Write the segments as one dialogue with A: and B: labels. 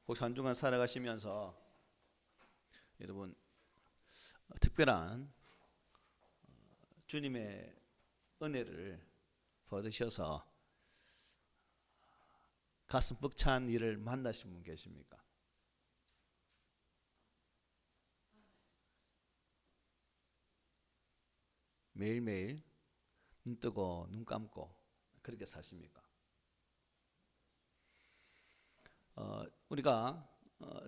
A: 혹시 한 주간 살아가시면서 여러분 특별한 주님의 은혜를 받으셔서 가슴 벅찬 일을 만나신 분 계십니까? 매일매일 눈 뜨고 눈 감고 그렇게 사십니까? 우리가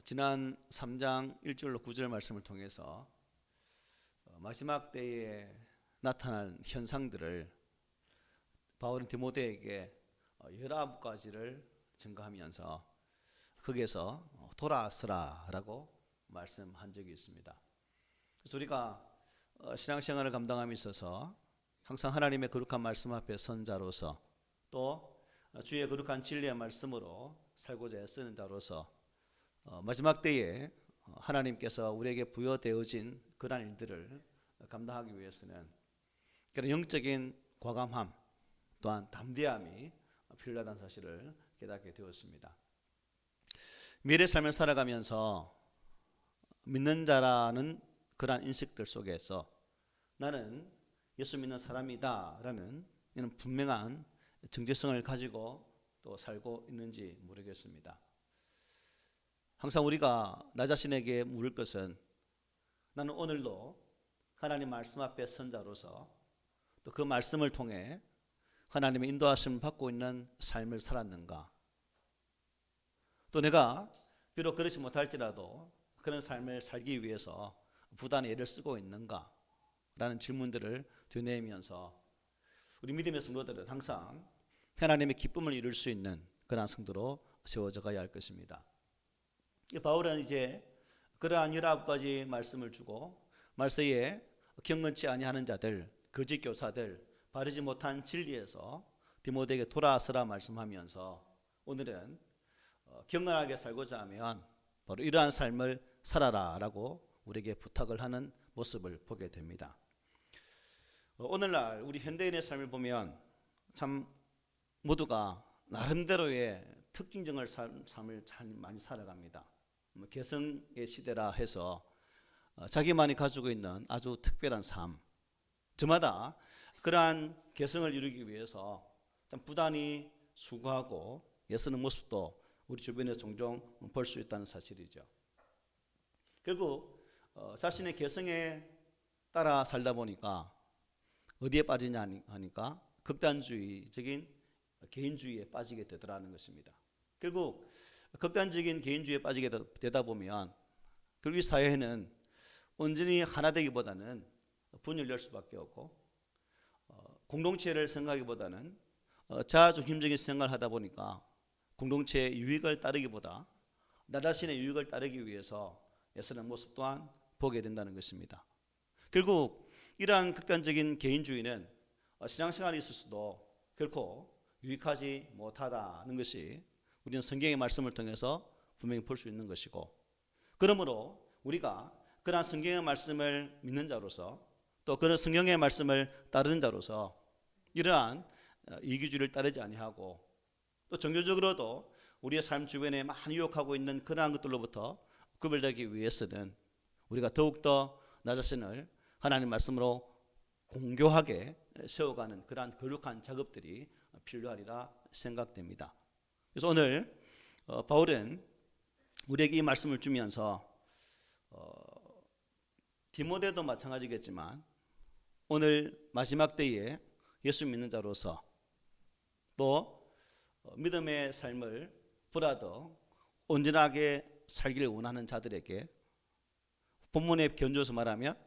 A: 지난 3장 1절로 9절 말씀을 통해서 마지막 때에 나타날 현상들을 바울은 디모데에게 19가지를 증거하면서 거기에서 돌아서라라고 말씀한 적이 있습니다. 그래서 우리가 신앙생활을 감당함에 있어서 항상 하나님의 거룩한 말씀 앞에 선 자로서 또 주의 거룩한 진리의 말씀으로 살고자 애쓰는 자로서 마지막 때에 하나님께서 우리에게 부여되어진 그러한 일들을 감당하기 위해서는 그런 영적인 과감함 또한 담대함이 필요하다는 사실을 깨닫게 되었습니다. 미래의 삶을 살아가면서 믿는 자라는 그러한 인식들 속에서 나는 예수 믿는 사람이다 라는 이런 분명한 정체성을 가지고 또 살고 있는지 모르겠습니다. 항상 우리가 나 자신에게 물을 것은 나는 오늘도 하나님 말씀 앞에 선 자로서 또 그 말씀을 통해 하나님의 인도하심을 받고 있는 삶을 살았는가, 또 내가 비록 그렇지 못할지라도 그런 삶을 살기 위해서 부단히 애를 쓰고 있는가 라는 질문들을 되뇌이면서 우리 믿음의 성도들은 항상 하나님의 기쁨을 이룰 수 있는 그러한 성도로 세워져 가야 할 것입니다. 바울은 이제 그러한 19가지 말씀을 주고 말세에 경건치 아니하는 자들, 거짓 교사들, 바르지 못한 진리에서 디모데에게 돌아서라 말씀하면서 오늘은 경건하게 살고자 하면 바로 이러한 삶을 살아라 라고 우리에게 부탁을 하는 모습을 보게 됩니다. 오늘날 우리 현대인의 삶을 보면 참 모두가 나름대로의 특징적인 삶을 잘 많이 살아갑니다. 개성의 시대라 해서 자기만이 가지고 있는 아주 특별한 삶, 저마다 그러한 개성을 이루기 위해서 참 부단히 수고하고 애쓰는 모습도 우리 주변에 종종 볼 수 있다는 사실이죠. 결국 자신의 개성에 따라 살다 보니까 어디에 빠지냐 하니까 극단주의적인 개인주의에 빠지게 되더라는 것입니다. 결국 극단적인 개인주의에 빠지게 되다 보면 결국 이 사회는 온전히 하나 되기보다는 분열될 수밖에 없고 공동체를 생각하기보다는 자아중심적인 생각을 하다 보니까 공동체의 유익을 따르기보다 나 자신의 유익을 따르기 위해서 애쓰는 모습 또한 보게 된다는 것입니다. 결국 이러한 극단적인 개인주의는 신앙생활에 있어서도 결코 유익하지 못하다는 것이 우리는 성경의 말씀을 통해서 분명히 볼 수 있는 것이고, 그러므로 우리가 그러한 성경의 말씀을 믿는 자로서 또 그런 성경의 말씀을 따르는 자로서 이러한 이기주의를 따르지 아니하고 또 종교적으로도 우리의 삶 주변에 많이 유혹하고 있는 그러한 것들로부터 구별되기 위해서는 우리가 더욱더 나 자신을 하나님 말씀으로 공교하게 세워가는 그러한 거룩한 작업들이 필요하리라 생각됩니다. 그래서 오늘 바울은 우리에게 이 말씀을 주면서 디모데도 마찬가지겠지만 오늘 마지막 때에 예수 믿는 자로서 또 믿음의 삶을 보라도 온전하게 살기를 원하는 자들에게 본문에 견주어서 말하면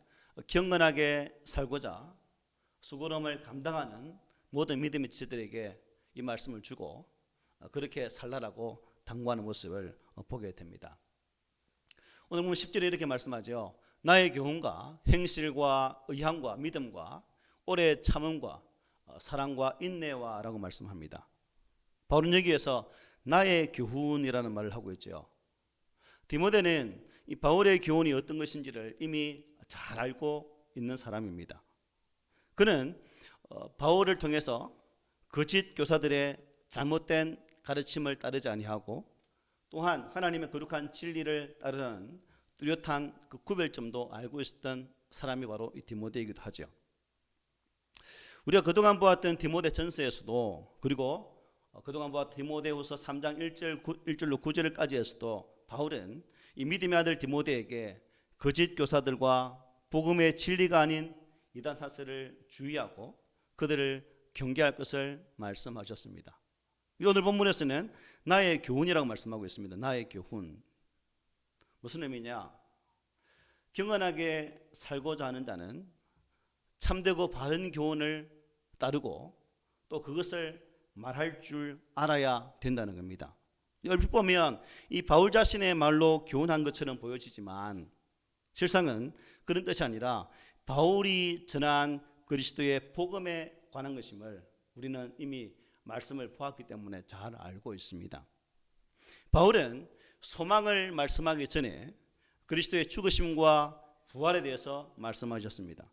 A: 경건하게 살고자 수고로움을 감당하는 모든 믿음의 지체들에게 이 말씀을 주고 그렇게 살라라고 당부하는 모습을 보게 됩니다. 오늘 보면 10절에 이렇게 말씀하죠. 나의 교훈과 행실과 의향과 믿음과 오래 참음과 사랑과 인내와 라고 말씀합니다. 바울은 여기에서 나의 교훈이라는 말을 하고 있죠. 디모데는 이 바울의 교훈이 어떤 것인지를 이미 잘 알고 있는 사람입니다. 그는 바울을 통해서 거짓 교사들의 잘못된 가르침을 따르지 아니하고 또한 하나님의 거룩한 진리를 따르는 뚜렷한 그 구별점도 알고 있었던 사람이 바로 이 디모데이기도 하죠. 우리가 그동안 보았던 디모데 전서에서도, 그리고 그동안 보았던 디모데후서 3장 1절로 9절까지에서도 바울은 이 믿음의 아들 디모데에게 거짓 교사들과 복음의 진리가 아닌 이단 사설을 주의하고 그들을 경계할 것을 말씀하셨습니다. 오늘 본문에서는 나의 교훈이라고 말씀하고 있습니다. 나의 교훈. 무슨 의미냐? 경건하게 살고자 하는 자는 참되고 바른 교훈을 따르고 또 그것을 말할 줄 알아야 된다는 겁니다. 얼핏 보면 이 바울 자신의 말로 교훈한 것처럼 보여지지만 실상은 그런 뜻이 아니라 바울이 전한 그리스도의 복음에 관한 것임을 우리는 이미 말씀을 보았기 때문에 잘 알고 있습니다. 바울은 소망을 말씀하기 전에 그리스도의 죽으심과 부활에 대해서 말씀하셨습니다.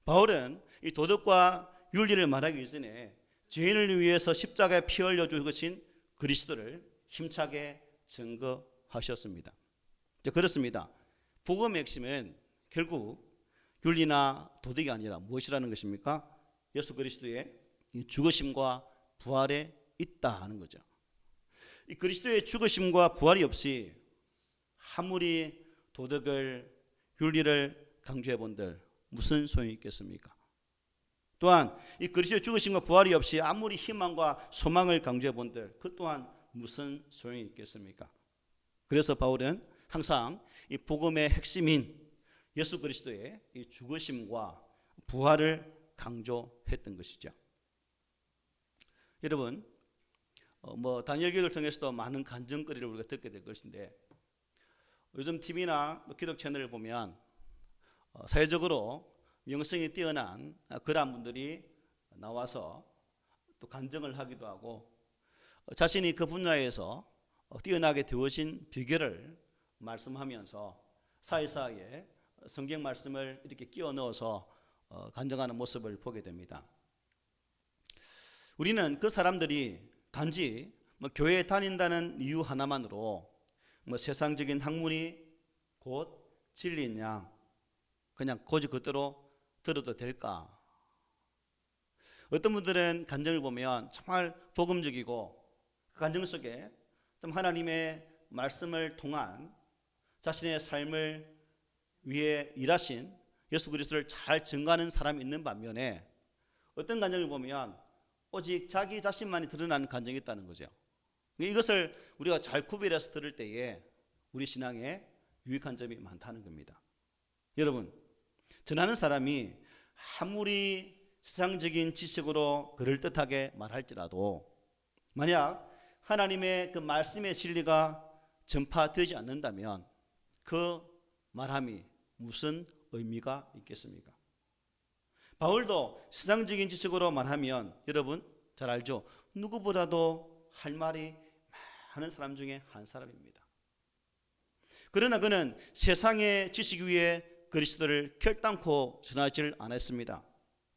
A: 바울은 이 도덕과 윤리를 말하기 전에 죄인을 위해서 십자가에 피 흘려 죽으신 그리스도를 힘차게 증거하셨습니다. 그렇습니다. 복음의 핵심은 결국 윤리나 도덕이 아니라 무엇이라는 것입니까? 예수 그리스도의 죽으심과 부활에 있다 하는 거죠. 이 그리스도의 죽으심과 부활이 없이 아무리 도덕을 윤리를 강조해 본들 무슨 소용이 있겠습니까? 또한 이 그리스도의 죽으심과 부활이 없이 아무리 희망과 소망을 강조해 본들 그 또한 무슨 소용이 있겠습니까? 그래서 바울은 항상 이 복음의 핵심인 예수 그리스도의 이 죽으심과 부활을 강조했던 것이죠. 여러분, 다니엘기를 통해서도 많은 간증거리를 우리가 듣게 될 것인데 요즘 TV나 기독 채널을 보면 사회적으로 영성이 뛰어난 그러한 분들이 나와서 또 간증을 하기도 하고 자신이 그 분야에서 뛰어나게 되어진 비결을 말씀하면서 사이사이에 성경 말씀을 이렇게 끼워 넣어서 간증하는 모습을 보게 됩니다. 우리는 그 사람들이 단지 교회에 다닌다는 이유 하나만으로 세상적인 학문이 곧 진리냐 그냥 고지 그대로 들어도 될까? 어떤 분들은 간증을 보면 정말 복음적이고 그 간증 속에 좀 하나님의 말씀을 통한 자신의 삶을 위해 일하신 예수 그리스도를 잘 증거하는 사람이 있는 반면에 어떤 간증을 보면 오직 자기 자신만이 드러나는 간증이 있다는 거죠. 이것을 우리가 잘 구별해서 들을 때에 우리 신앙에 유익한 점이 많다는 겁니다. 여러분, 전하는 사람이 아무리 세상적인 지식으로 그럴듯하게 말할지라도 만약 하나님의 그 말씀의 진리가 전파되지 않는다면 그 말함이 무슨 의미가 있겠습니까? 바울도 세상적인 지식으로 말하면 여러분 잘 알죠? 누구보다도 할 말이 많은 사람 중에 한 사람입니다. 그러나 그는 세상의 지식 위에 그리스도를 결단코 전하지 않았습니다.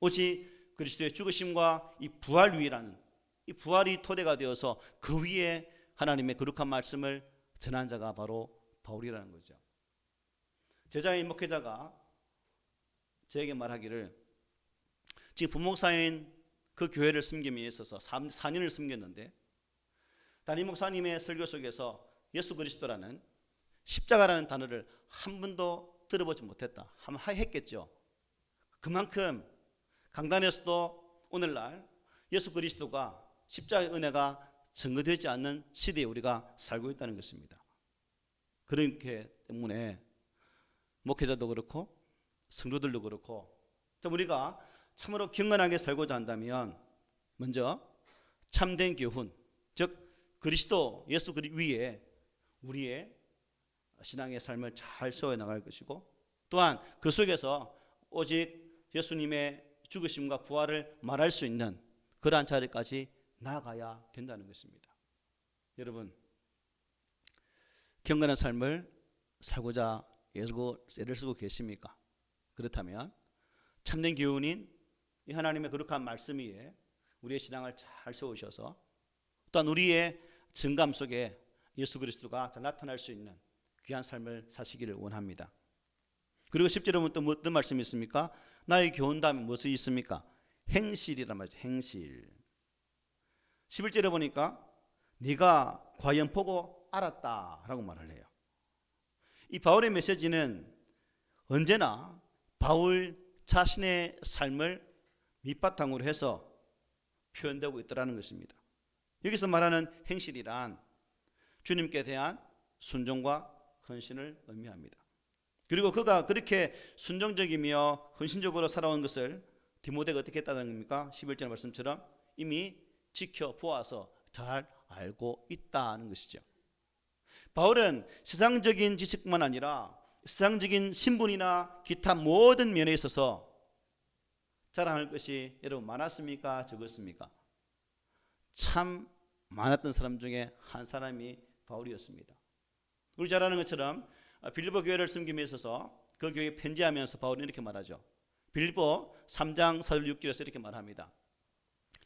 A: 오직 그리스도의 죽으심과 이 부활 위라는 이 부활이 토대가 되어서 그 위에 하나님의 거룩한 말씀을 전한 자가 바로 바울이라는 거죠. 제자인 목회자가 저에게 말하기를 지금 부목사인 그 교회를 섬김에 있어서 4년을 섬겼는데 담임 목사님의 설교 속에서 예수 그리스도라는 십자가라는 단어를 한 번도 들어보지 못했다. 한번 했겠죠. 그만큼 강단에서도 오늘날 예수 그리스도가 십자가의 은혜가 증거되지 않는 시대에 우리가 살고 있다는 것입니다. 그렇기 때문에 목회자도 그렇고 성도들도 그렇고 우리가 참으로 경건하게 살고자 한다면 먼저 참된 교훈, 즉 그리스도 예수 위에 우리의 신앙의 삶을 잘 세워나갈 것이고 또한 그 속에서 오직 예수님의 죽으심과 부활을 말할 수 있는 그러한 자리까지 나아가야 된다는 것입니다. 여러분, 경건한 삶을 살고자 애를 쓰고 계십니까? 그렇다면 참된 교훈인 이 하나님의 거룩한 말씀 위에 우리의 신앙을 잘 세우셔서 또한 우리의 증감 속에 예수 그리스도가 잘 나타날 수 있는 귀한 삶을 사시기를 원합니다. 그리고 10절에 보면 또 어떤 말씀이 있습니까? 나의 교훈 다음에 무엇이 있습니까? 행실이란 말이죠. 행실. 11절에 보니까 네가 과연 보고 알았다라고 말을 해요. 이 바울의 메시지는 언제나 바울 자신의 삶을 밑바탕으로 해서 표현되고 있더라는 것입니다. 여기서 말하는 행실이란 주님께 대한 순종과 헌신을 의미합니다. 그리고 그가 그렇게 순종적이며 헌신적으로 살아온 것을 디모데가 어떻게 했다는 겁니까? 11절 말씀처럼 이미 지켜보아서 잘 알고 있다는 것이죠. 바울은 세상적인 지식뿐만 아니라 세상적인 신분이나 기타 모든 면에 있어서 자랑할 것이 여러분 많았습니까? 적었습니까? 참 많았던 사람 중에 한 사람이 바울이었습니다. 우리 잘 아는 것처럼 빌립보 교회를 섬김에 있어서 그 교회에 편지하면서 바울은 이렇게 말하죠. 빌립보 3장 4절 6절에서 이렇게 말합니다.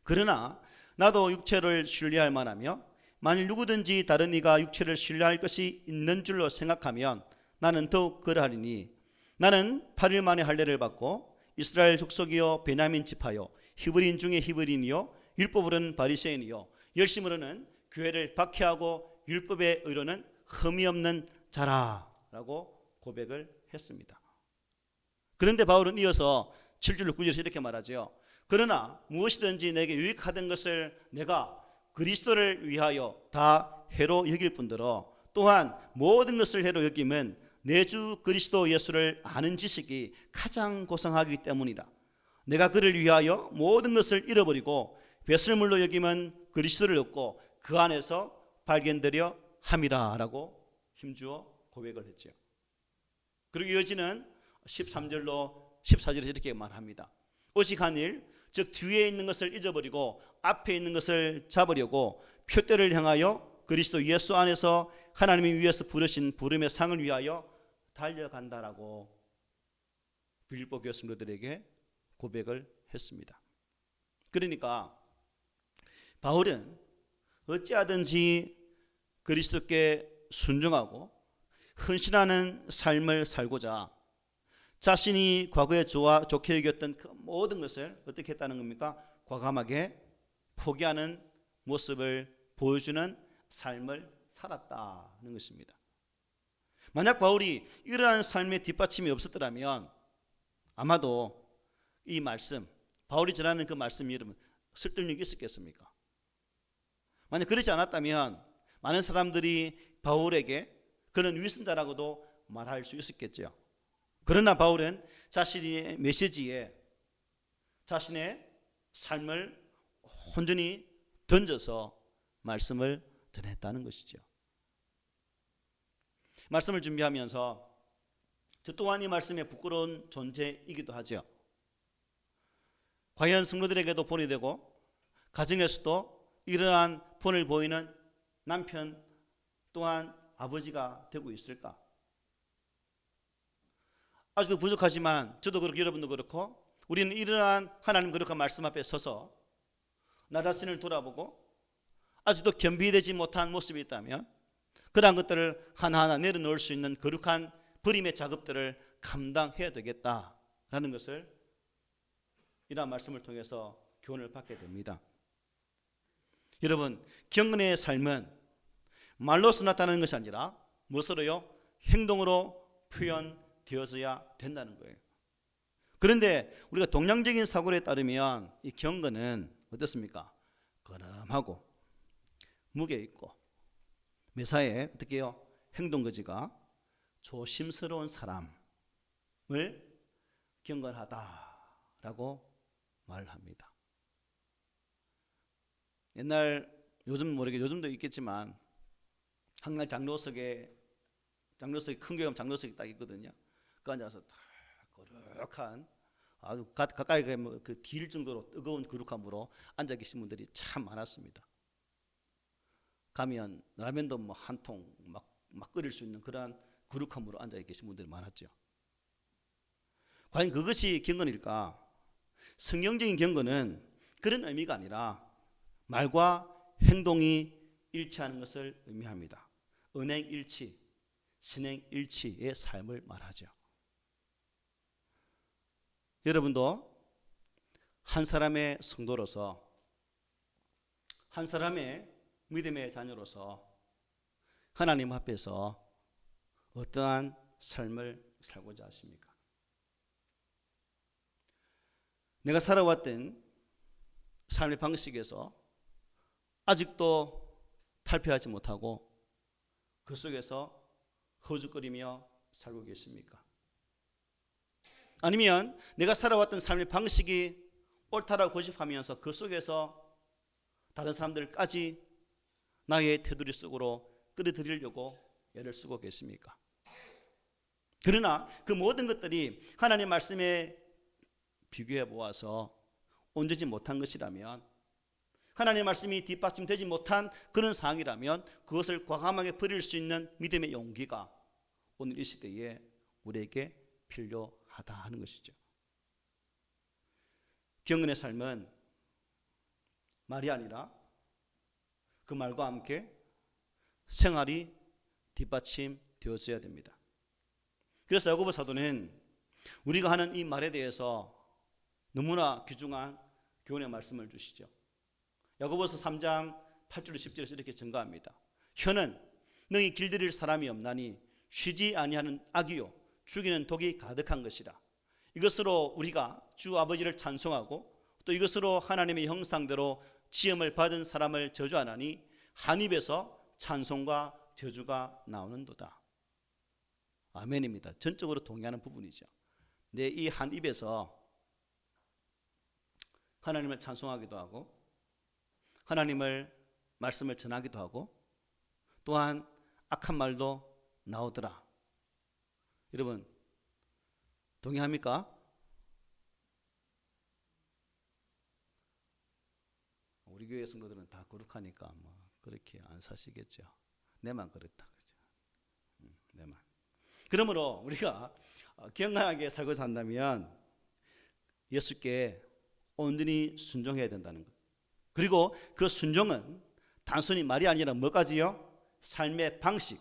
A: 그러나 나도 육체를 신뢰할 만하며 만일 누구든지 다른 이가 육체를 신뢰할 것이 있는 줄로 생각하면 나는 더욱 그러하리니 나는 8일 만에 할례를 받고 이스라엘 족속이요 베냐민 지파요 히브리인 중에 히브리인이요 율법으로는 바리새인이요 열심으로는 교회를 박해하고 율법의 의로는 흠이 없는 자라라고 고백을 했습니다. 그런데 바울은 이어서 7절 9절에서 이렇게 말하죠. 그러나 무엇이든지 내게 유익하던 것을 내가 그리스도를 위하여 다 해로 여길 뿐더러 또한 모든 것을 해로 여김은 내 주 그리스도 예수를 아는 지식이 가장 고상하기 때문이다. 내가 그를 위하여 모든 것을 잃어버리고 배설물로 여김은 그리스도를 얻고 그 안에서 발견되려 함이라 라고 힘주어 고백을 했죠. 그리고 이어지는 13절로 14절에서 이렇게 말합니다. 오직 한 일, 즉 뒤에 있는 것을 잊어버리고 앞에 있는 것을 잡으려고 표대를 향하여 그리스도 예수 안에서 하나님이 위에서 부르신 부름의 상을 위하여 달려간다라고 빌립보 교회 성도들에게 고백을 했습니다. 그러니까 바울은 어찌하든지 그리스도께 순종하고 헌신하는 삶을 살고자 자신이 과거에 좋게 여겼던 그 모든 것을 어떻게 했다는 겁니까? 과감하게 포기하는 모습을 보여주는 삶을 살았다는 것입니다. 만약 바울이 이러한 삶의 뒷받침이 없었더라면 아마도 이 말씀, 바울이 전하는 그 말씀이 여러분 설득력이 있었겠습니까? 만약 그렇지 않았다면 많은 사람들이 바울에게 그는 위선자라고도 말할 수 있었겠죠. 그러나 바울은 자신의 메시지에 자신의 삶을 온전히 던져서 말씀을 전했다는 것이죠. 말씀을 준비하면서 저 또한 이 말씀에 부끄러운 존재이기도 하죠. 과연 성도들에게도 본이 되고 가정에서도 이러한 본을 보이는 남편 또한 아버지가 되고 있을까? 아직도 부족하지만 저도 그렇고 여러분도 그렇고 우리는 이러한 하나님 거룩한 말씀 앞에 서서 나 자신을 돌아보고 아직도 겸비되지 못한 모습이 있다면 그러한 것들을 하나하나 내려놓을 수 있는 거룩한 버림의 작업들을 감당해야 되겠다라는 것을 이러한 말씀을 통해서 교훈을 받게 됩니다. 여러분, 경건의 삶은 말로서 나타나는 것이 아니라 무엇으로요? 행동으로 표현되어져야 된다는 거예요. 그런데 우리가 동양적인 사고에 따르면 이 경건은 어떻습니까? 건엄하고 무게 있고 매사에 어떻게 해요? 행동거지가 조심스러운 사람을 경건하다라고 말을 합니다. 옛날 요즘 모르게 요즘도 있겠지만 한날 장로석에 큰 교회 장로석이 딱 있거든요. 그 앉아서 딱 거룩한 아주 가까이 가면 그 딜 정도로 뜨거운 거룩함으로 앉아 계신 분들이 참 많았습니다. 가면 라면도 뭐 한 통 막 끓일 수 있는 그러한 거룩함으로 앉아 계신 분들이 많았죠. 과연 그것이 경건일까? 성경적인 경건은 그런 의미가 아니라 말과 행동이 일치하는 것을 의미합니다. 은행일치, 신행일치의 삶을 말하죠. 여러분도 한 사람의 성도로서, 한 사람의 믿음의 자녀로서 하나님 앞에서 어떠한 삶을 살고자 하십니까? 내가 살아왔던 삶의 방식에서 아직도 탈피하지 못하고 그 속에서 허죽거리며 살고 계십니까? 아니면 내가 살아왔던 삶의 방식이 옳다라고 고집하면서 그 속에서 다른 사람들까지 나의 테두리 속으로 끌어들이려고 애를 쓰고 계십니까? 그러나 그 모든 것들이 하나님의 말씀에 비교해 보아서 온전치 못한 것이라면, 하나님의 말씀이 뒷받침되지 못한 그런 상황이라면 그것을 과감하게 버릴 수 있는 믿음의 용기가 오늘 이 시대에 우리에게 필요하다 하는 것이죠. 경건의 삶은 말이 아니라 그 말과 함께 생활이 뒷받침되어져야 됩니다. 그래서 야고보 사도는 우리가 하는 이 말에 대해서 너무나 귀중한 교훈의 말씀을 주시죠. 야고보서 3장 8절 10절에서 이렇게 증거합니다. 혀는 능히 길들일 사람이 없나니 쉬지 아니하는 악이요 죽이는 독이 가득한 것이라. 이것으로 우리가 주 아버지를 찬송하고 또 이것으로 하나님의 형상대로 지음을 받은 사람을 저주하나니 한 입에서 찬송과 저주가 나오는도다. 아멘입니다. 전적으로 동의하는 부분이죠. 내 이 한 입에서 하나님을 찬송하기도 하고 하나님을 말씀을 전하기도 하고 또한 악한 말도 나오더라. 여러분 동의합니까? 우리 교회 성도들은 다 거룩하니까 뭐 그렇게 안 사시겠죠. 내만 그렇다 그죠? 내만. 그러므로 우리가 경건하게 살고자 한다면 예수께 온전히 순종해야 된다는 것. 그리고 그 순종은 단순히 말이 아니라 뭐까지요? 삶의 방식,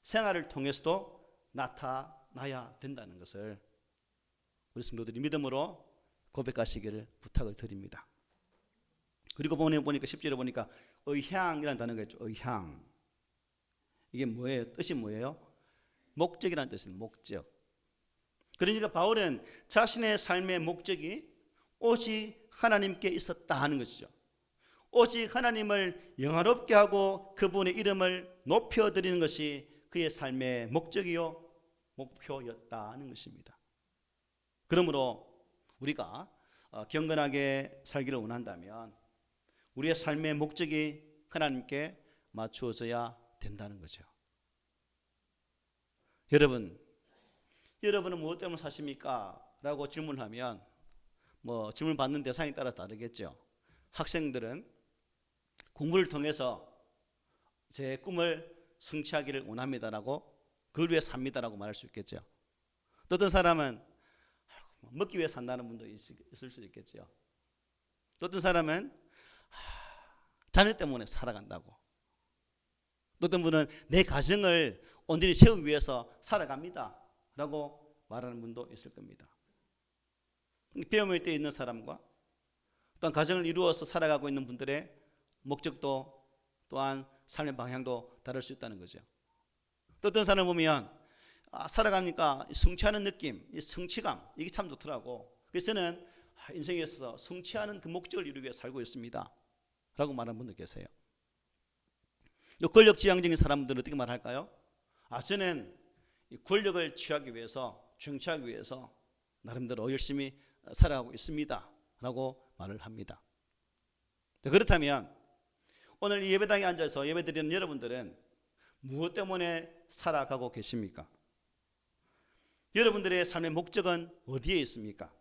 A: 생활을 통해서도 나타나야 된다는 것을 우리 성도들이 믿음으로 고백하시기를 부탁을 드립니다. 그리고 보니까 10절에 보니까 의향이라는 단어가 있죠. 의향. 이게 뭐예요? 뜻이 뭐예요? 목적이라는 뜻입니다. 목적. 그러니까 바울은 자신의 삶의 목적이 오직 하나님께 있었다 하는 것이죠. 오직 하나님을 영화롭게 하고 그분의 이름을 높여드리는 것이 그의 삶의 목적이요 목표였다 하는 것입니다. 그러므로 우리가 경건하게 살기를 원한다면 우리의 삶의 목적이 하나님께 맞추어져야 된다는 거죠. 여러분은 무엇 때문에 사십니까? 라고 질문하면 질문 받는 대상에 따라 다르겠죠. 학생들은 공부를 통해서 제 꿈을 성취하기를 원합니다라고 그걸 위해 삽니다라고 말할 수 있겠죠. 또 어떤 사람은 먹기 위해 산다는 분도 있을 수 있겠죠. 또 어떤 사람은 자녀 때문에 살아간다고. 또 어떤 분은 내 가정을 온전히 세우기 위해서 살아갑니다 라고 말하는 분도 있을 겁니다. 배움의 때에 있는 사람과 또한 가정을 이루어서 살아가고 있는 분들의 목적도 또한 삶의 방향도 다를 수 있다는 거죠. 또 어떤 사람을 보면 살아가니까 성취하는 느낌, 이 성취감 이게 참 좋더라고. 그래서 저는 인생에 있어서 성취하는 그 목적을 이루기 위해 살고 있습니다 라고 말하는 분도 계세요. 권력지향적인 사람들은 어떻게 말할까요? 저는 이 권력을 취하기 위해서 정치하기 위해서 나름대로 열심히 살아가고 있습니다 라고 말을 합니다. 그렇다면 오늘 이 예배당에 앉아서 예배드리는 여러분들은 무엇 때문에 살아가고 계십니까? 여러분들의 삶의 목적은 어디에 있습니까?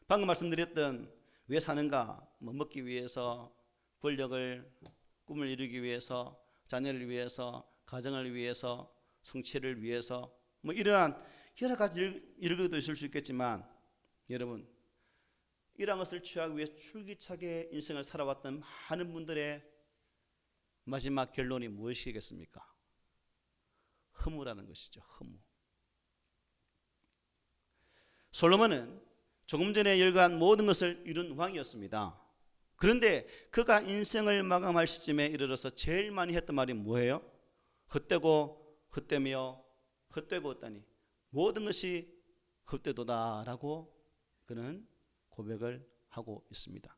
A: 방금 말씀드렸던 왜 사는가? 먹기 위해서, 권력을, 꿈을 이루기 위해서, 자녀를 위해서, 가정을 위해서, 성취를 위해서 이러한 여러 가지 이유도 있을 수 있겠지만 여러분 이러한 것을 취하기 위해서 줄기차게 인생을 살아왔던 많은 분들의 마지막 결론이 무엇이겠습니까? 허무라는 것이죠. 허무. 솔로몬은 조금 전에 열거한 모든 것을 이룬 왕이었습니다. 그런데 그가 인생을 마감할 시점에 이르러서 제일 많이 했던 말이 뭐예요? 헛되고 헛되며 헛되고 헛다니 모든 것이 헛되도다라고 그는 고백을 하고 있습니다.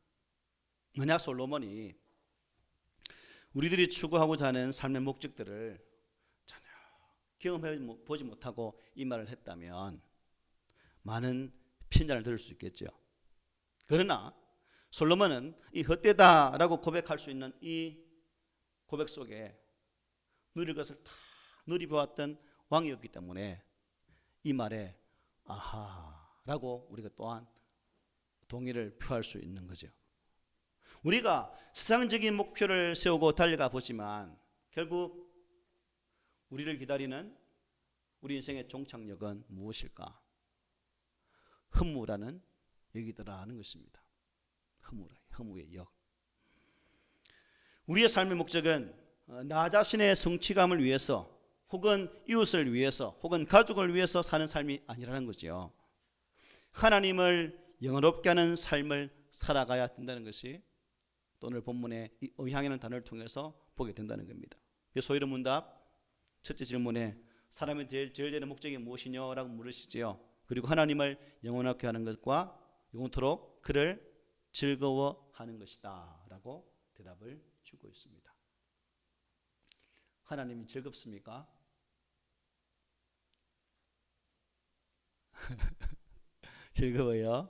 A: 만약 솔로몬이 우리들이 추구하고자 하는 삶의 목적들을 전혀 경험해 보지 못하고 이 말을 했다면 많은 편견을 들을 수 있겠죠. 그러나 솔로몬은 이 헛되다라고 고백할 수 있는 이 고백 속에 누릴 것을 다 누리보았던 왕이었기 때문에 이 말에 아하라고 우리가 또한 동의를 표할 수 있는 거죠. 우리가 세상적인 목표를 세우고 달려가 보지만 결국 우리를 기다리는 우리 인생의 종착역은 무엇일까? 허무라는 역이더라는 것입니다. 허무의 역. 우리의 삶의 목적은 나 자신의 성취감을 위해서 혹은 이웃을 위해서 혹은 가족을 위해서 사는 삶이 아니라는 거죠. 하나님을 영화롭게 하는 삶을 살아가야 된다는 것이 오늘 본문의 의향이라는 단어를 통해서 보게 된다는 겁니다. 소위로 문답 첫째 질문에 사람의 제일 되는 목적이 무엇이냐 라고 물으시지요. 그리고 하나님을 영원하게 하는 것과 영원토록 그를 즐거워하는 것이다 라고 대답을 주고 있습니다. 하나님이 즐겁습니까? 즐거워요.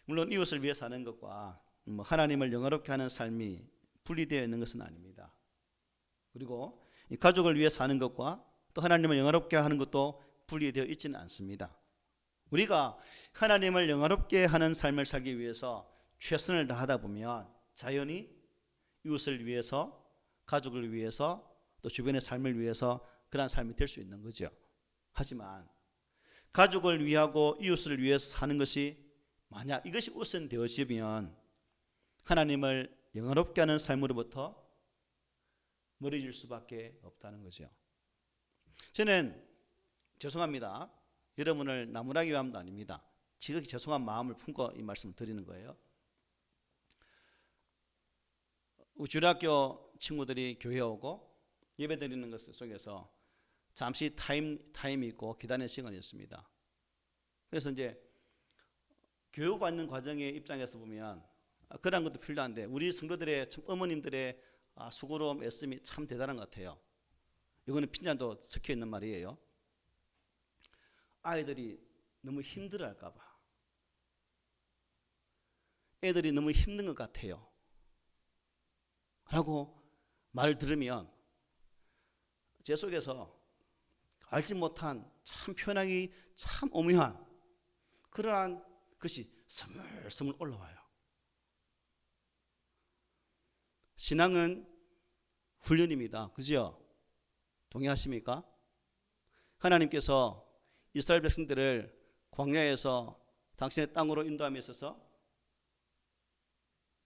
A: 물론 이웃을 위해 사는 것과 하나님을 영화롭게 하는 삶이 분리되어 있는 것은 아닙니다. 그리고 가족을 위해 사는 것과 또 하나님을 영화롭게 하는 것도 분리되어 있지는 않습니다. 우리가 하나님을 영화롭게 하는 삶을 살기 위해서 최선을 다하다 보면 자연히 이웃을 위해서 가족을 위해서 또 주변의 삶을 위해서 그런 삶이 될 수 있는 거죠. 하지만 가족을 위하고 이웃을 위해서 사는 것이 만약 이것이 우선되어지면 하나님을 영화롭게 하는 삶으로부터 멀어질 수밖에 없다는 거죠. 저는 죄송합니다. 여러분을 나무라기 위함도 아닙니다. 지극히 죄송한 마음을 품고 이 말씀을 드리는 거예요. 주일학교 친구들이 교회에 오고 예배 드리는 것 속에서 잠시 타임이 있고 기다리는 시간이 있습니다. 그래서 이제 교육받는 과정의 입장에서 보면 그런 것도 필요한데 우리 성도들의 참 어머님들의 수고로움 애씀이 참 대단한 것 같아요. 이거는 핀잔도 섞여 있는 말이에요. 아이들이 너무 힘들어할까 봐. 애들이 너무 힘든 것 같아요. 라고 말을 들으면 제 속에서 알지 못한 참 표현하기 참 오묘한 그러한 것이 스물스물 올라와요. 신앙은 훈련입니다. 그죠? 동의하십니까? 하나님께서 이스라엘 백성들을 광야에서 당신의 땅으로 인도함에 있어서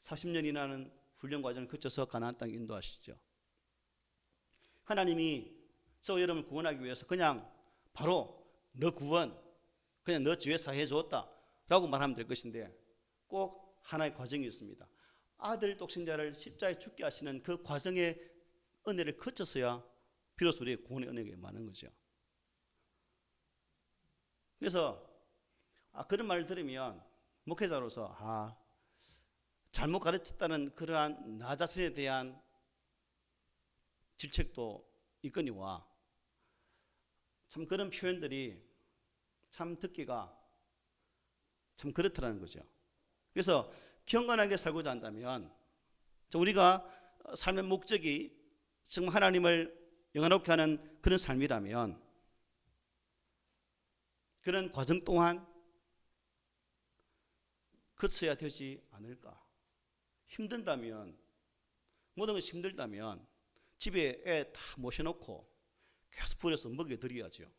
A: 40년이라는 훈련 과정을 거쳐서 가나안 땅에 인도하시죠. 하나님이 저 여러분을 구원하기 위해서 그냥 바로 너 구원 그냥 너 죄 사해 주었다 라고 말하면 될 것인데 꼭 하나의 과정이 있습니다. 아들 독생자를 십자가에 죽게 하시는 그 과정의 은혜를 거쳐서야 비로소 우리의 구원의 은혜가 많은 거죠. 그래서 그런 말을 들으면 목회자로서 잘못 가르쳤다는 그러한 나 자신에 대한 질책도 있거니와 참 그런 표현들이 참 듣기가 참 그렇더라는 거죠. 그래서 경건하게 살고자 한다면 우리가 삶의 목적이 정말 하나님을 영화롭게 하는 그런 삶이라면 그런 과정 동안 거쳐야 되지 않을까. 힘든다면 모든 것이 힘들다면 집에 애 다 모셔놓고 계속 불려서 먹여드려야죠.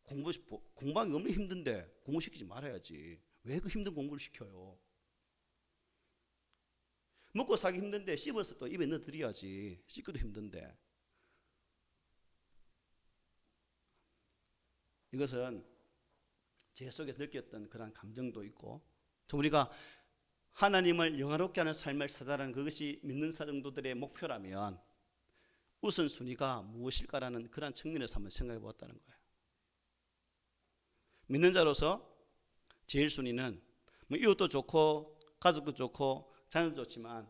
A: 공부하기 너무 힘든데 공부시키지 말아야지. 왜 그 힘든 공부를 시켜요? 먹고 살기 힘든데 씹어서 또 입에 넣어드려야지. 씹기도 힘든데. 이것은 제 속에서 느꼈던 그런 감정도 있고, 우리가 하나님을 영화롭게 하는 삶을 살아가는 그것이 믿는 사정도들의 목표라면 우선순위가 무엇일까라는 그런 측면에서 한번 생각해 보았다는 거예요. 믿는 자로서 제일 순위는 이웃도 좋고 가족도 좋고 자녀도 좋지만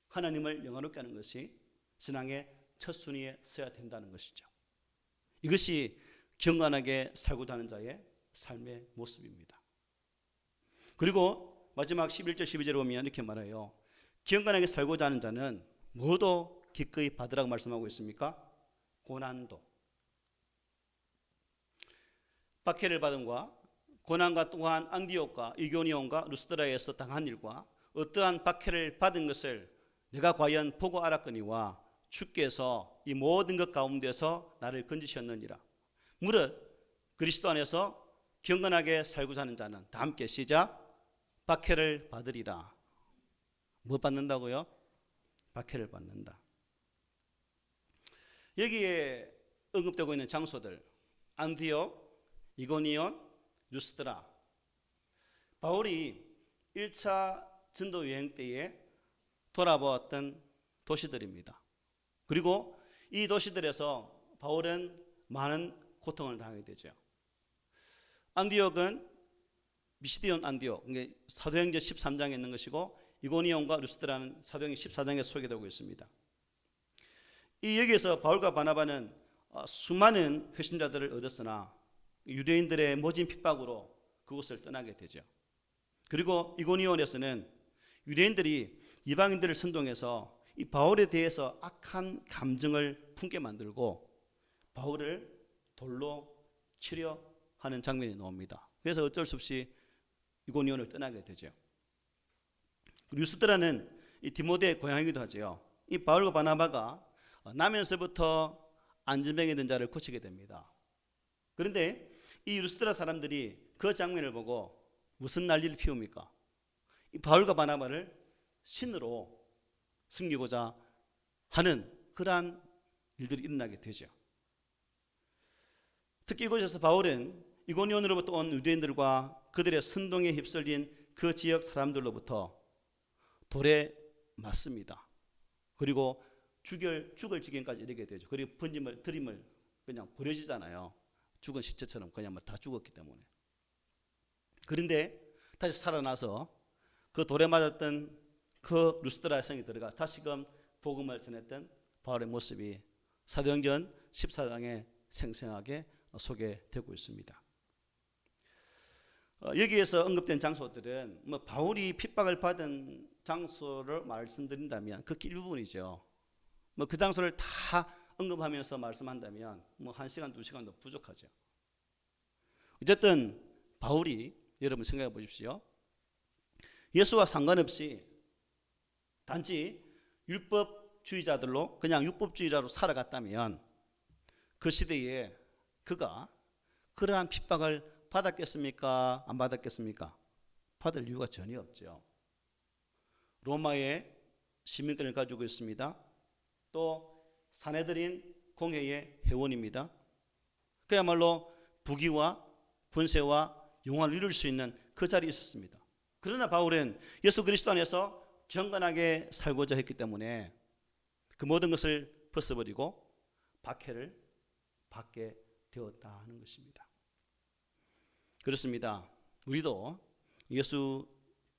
A: 하나님을 영화롭게 하는 것이 신앙의 첫 순위에 서야 된다는 것이죠. 이것이 경건하게 살고자 하는 자의 삶의 모습입니다. 그리고 마지막 11절 12절에 보면 이렇게 말해요. 경건하게 살고자 하는 자는 뭐도 기꺼이 받으라고 말씀하고 있습니까? 고난도. 박해를 받음과 고난과 또한 안디옥과 이고니온과 루스드라에서 당한 일과 어떠한 박해를 받은 것을 내가 과연 보고 알았거니와 주께서 이 모든 것 가운데서 나를 건지셨느니라. 무릇 그리스도 안에서 경건하게 살고자 하는 자는 다 함께 시작. 박해를 받으리라. 뭐 받는다고요? 박해를 받는다. 여기에 언급되고 있는 장소들, 안디옥, 이고니온, 루스드라. 바울이 1차 전도 여행 때에 돌아보았던 도시들입니다. 그리고 이 도시들에서 바울은 많은 고통을 당하게 되죠. 안디옥은 미시디온 안디옥, 사도행전 13장에 있는 것이고, 이고니온과 루스드라는 사도행전 14장에 소개되고 있습니다. 이 여기에서 바울과 바나바는 수많은 회심자들을 얻었으나 유대인들의 모진 핍박으로 그곳을 떠나게 되죠. 그리고 이고니온에서는 유대인들이 이방인들을 선동해서 이 바울에 대해서 악한 감정을 품게 만들고 바울을 돌로 치려 하는 장면이 나옵니다. 그래서 어쩔 수 없이 이고니온을 떠나게 되죠. 루스드라는 이 디모데의 고향이기도 하죠. 이 바울과 바나바가 나면서부터 안전병에 든 자를 고치게 됩니다. 그런데 이 루스드라 사람들이 그 장면을 보고 무슨 난리를 피웁니까? 이 바울과 바나바를 신으로 섬기고자 하는 그러한 일들이 일어나게 되죠. 특히 이곳에서 바울은 이고니온으로부터 온 유대인들과 그들의 선동에 휩쓸린 그 지역 사람들로부터 돌에 맞습니다. 그리고 죽을 지경까지 이르게 되죠. 그리고 드림을 그냥 버려지잖아요. 죽은 시체처럼 그냥 다 죽었기 때문에. 그런데 다시 살아나서 그 돌에 맞았던 그 루스드라 성에 들어가 다시금 복음을 전했던 바울의 모습이 사도행전 14장에 생생하게 소개되고 있습니다. 여기에서 언급된 장소들은 바울이 핍박을 받은 장소를 말씀드린다면 그 일부분이죠. 그 장소를 다 언급하면서 말씀한다면 1시간, 2시간도 부족하죠. 어쨌든 바울이 여러분 생각해 보십시오. 예수와 상관없이 단지 율법주의자들로 그냥 율법주의자로 살아갔다면 그 시대에 그가 그러한 핍박을 받았겠습니까? 안 받았겠습니까? 받을 이유가 전혀 없죠. 로마의 시민권을 가지고 있습니다. 또 사내들인 공회의 회원입니다. 그야말로 부귀와 권세와 영화를 이룰 수 있는 그 자리에 있었습니다. 그러나 바울은 예수 그리스도 안에서 경건하게 살고자 했기 때문에 그 모든 것을 벗어버리고 박해를 받게 되었다 하는 것입니다. 그렇습니다. 우리도 예수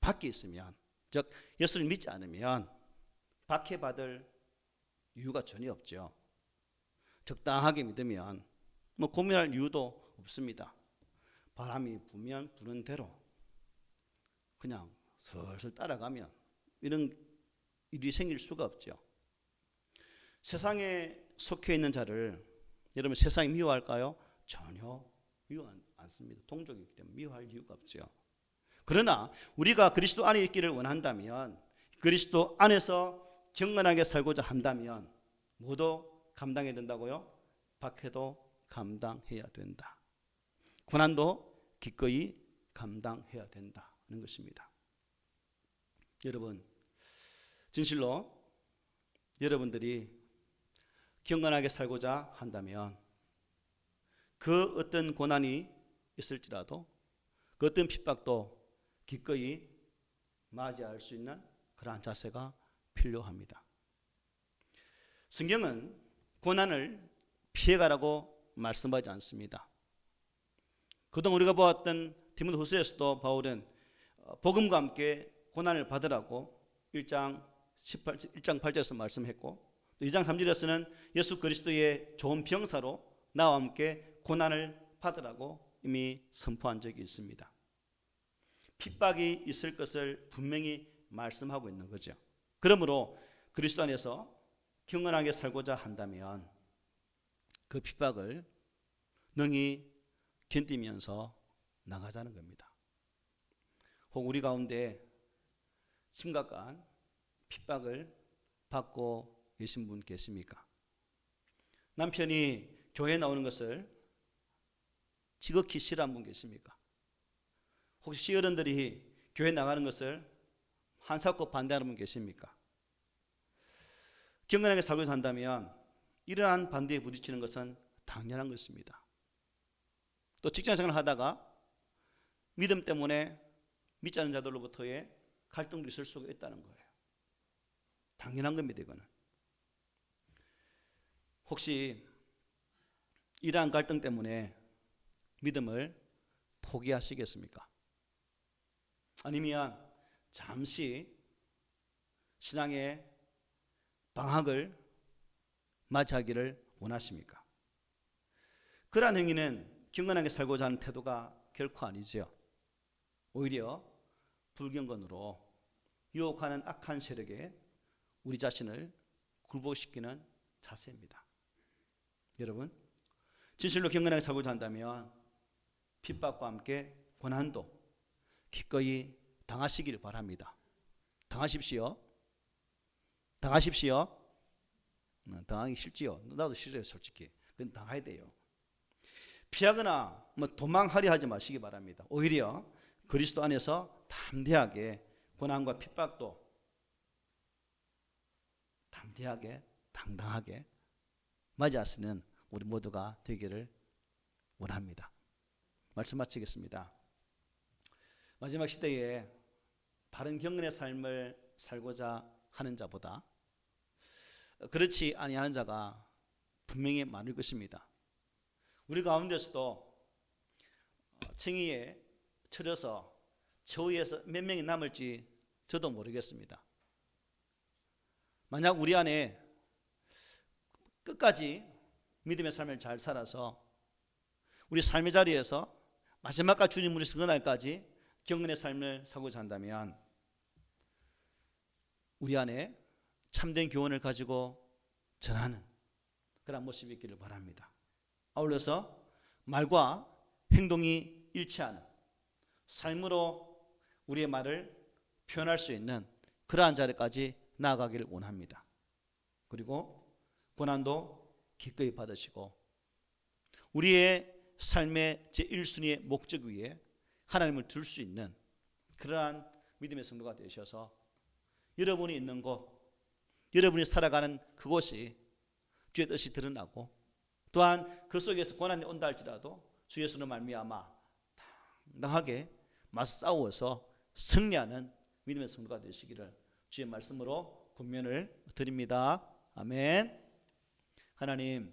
A: 밖에 있으면, 즉 예수를 믿지 않으면 박해받을 이유가 전혀 없죠. 적당하게 믿으면 고민할 이유도 없습니다. 바람이 불면 부는 대로 그냥 슬슬 따라가면 이런 일이 생길 수가 없죠. 세상에 속해 있는 자를 여러분 세상이 미워할까요? 전혀 미워 않습니다. 동족이기 때문에 미워할 이유가 없죠. 그러나 우리가 그리스도 안에 있기를 원한다면, 그리스도 안에서 경건하게 살고자 한다면 모두 감당해야 된다고요? 박해도 감당해야 된다. 고난도 기꺼이 감당해야 된다는 것입니다. 여러분, 진실로 여러분들이 경건하게 살고자 한다면 그 어떤 고난이 있을지라도 그 어떤 핍박도 기꺼이 맞이할 수 있는 그러한 자세가 필요합니다. 성경은 고난을 피해가라고 말씀하지 않습니다. 그동안 우리가 보았던 디모데후서에서도 바울은 복음과 함께 고난을 받으라고 1장 8절에서 말씀했고, 또 2장 3절에서는 예수 그리스도의 좋은 병사로 나와 함께 고난을 받으라고 이미 선포한 적이 있습니다. 핍박이 있을 것을 분명히 말씀하고 있는 거죠. 그러므로 그리스도 안에서 경건하게 살고자 한다면 그 핍박을 능히 견디면서 나가자는 겁니다. 혹 우리 가운데 심각한 핍박을 받고 계신 분 계십니까? 남편이 교회에 나오는 것을 지극히 싫어하는 분 계십니까? 혹시 시어른들이 교회 나가는 것을 한사코 반대하는 분 계십니까? 경건하게 살고자 한다면 이러한 반대에 부딪히는 것은 당연한 것입니다. 또 직장생활을 하다가 믿음 때문에 믿지 않는 자들로부터의 갈등도 있을 수가 있다는 거예요. 당연한 겁니다. 이거는. 혹시 이러한 갈등 때문에 믿음을 포기하시겠습니까? 아니면 잠시 신앙의 방학을 맞이하기를 원하십니까? 그러한 행위는 경건하게 살고자 하는 태도가 결코 아니지요. 오히려 불경건으로 유혹하는 악한 세력에 우리 자신을 굴복시키는 자세입니다. 여러분, 진실로 경건하게 살고자 한다면 핍박과 함께 고난도 기꺼이 당하시길 바랍니다. 당하십시오. 당하십시오. 당하기 싫지요. 나도 싫어요, 솔직히. 그건 당해야 돼요. 피하거나 도망하려 하지 마시기 바랍니다. 오히려 그리스도 안에서 담대하게 고난과 핍박도 담대하게 당당하게 맞이하시는 우리 모두가 되기를 원합니다. 말씀 마치겠습니다. 마지막 시대에 바른 경건의 삶을 살고자 하는 자보다 그렇지 아니하는 자가 분명히 많을 것입니다. 우리 가운데서도 칭의에 처려서 저위에서 몇 명이 남을지 저도 모르겠습니다. 만약 우리 안에 끝까지 믿음의 삶을 잘 살아서 우리 삶의 자리에서 마지막까지 주님 우리 승천날까지 경건의 삶을 살고자 한다면 우리 안에 참된 교훈을 가지고 전하는 그런 모습이 있기를 바랍니다. 아울러서 말과 행동이 일치하는 삶으로 우리의 말을 표현할 수 있는 그러한 자리까지 나아가기를 원합니다. 그리고 고난도 기꺼이 받으시고 우리의 삶의 제1순위의 목적 위에 하나님을 둘 수 있는 그러한 믿음의 성도가 되셔서 여러분이 있는 곳, 여러분이 살아가는 그곳이 주의 뜻이 드러나고 또한 그 속에서 고난이 온다 할지라도 주 예수로 말미암아 당당하게 맞서 싸워서 승리하는 믿음의 성도가 되시기를 주의 말씀으로 권면을 드립니다. 아멘. 하나님,